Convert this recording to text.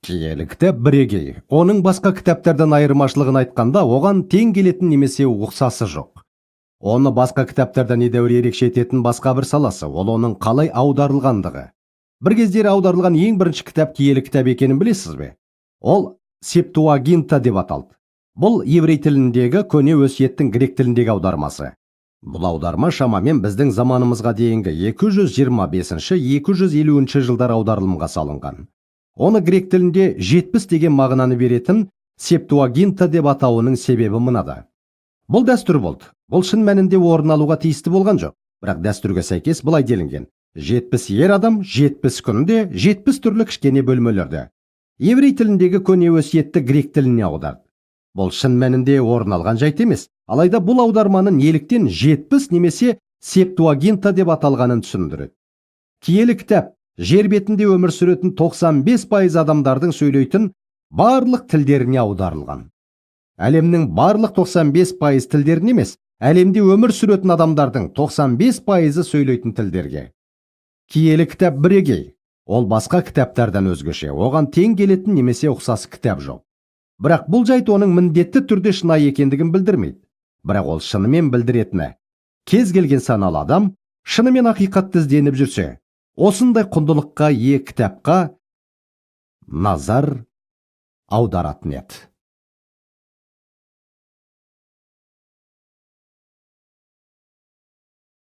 Киелі кітап бірегей. Оның басқа кітаптардан айырмашылығын айтқанда, оған тең келетін немесе ұқсасы жоқ. Оны басқа кітаптардан едәуір ерекше ететін басқа бір саласы, ол оның қалай аударылғандығы. Бір кездері аударылған ең бірінші кітап киелі кітап екенін білесіз бе? Ол Септуагинта деп аталды. Бұл еврей тіліндегі көне өсиеттің грек тіліндегі аудармасы. Бұл аударма шамамен біздің заманымызға дейінгі 225-250 жылдар аударылымға салынған. Оны грек тілінде 70 деген мағынаны беретін Септуагинта деп атауының себебі мынада. Бұл дәстүр болды. Бұл шын мәнінде орын алуға тиісті болған жоқ. Бірақ дәстүрге сәйкес былай делінген: 70 ер адам 70 күнде 70 түрлі кішкене бөлмелерді еврей тіліндегі көне өсиетті грек тіліне аударды. Бұл шын мәнінде орын алған жайт емес, алайда бұл аударманы неліктен 70 немесе Септуагинта деп аталғанын түсіндіреді. Киелі кітап жер бетінде өмір сүретін 95% адамдардың сөйлейтін барлық тілдеріне аударылған. Әлемнің барлық 95% тілдеріне емес, әлемде өмір сүретін адамдардың 95% сөйлейтін тілдерге. Киелі кітап бірегей. Ол басқа кітаптардан өзгеше, оған тең келетін немесе ұқсас кітап жоқ. Бірақ бұл жайт оның міндетті түрде шынайы екендігін білдірмейді. Бірақ ол шынымен білдіретіні: кез келген саналы адам шынымен ақиқатты ізденіп жүрсе, осындай құндылыққа ие кітапқа назар аударатын еді.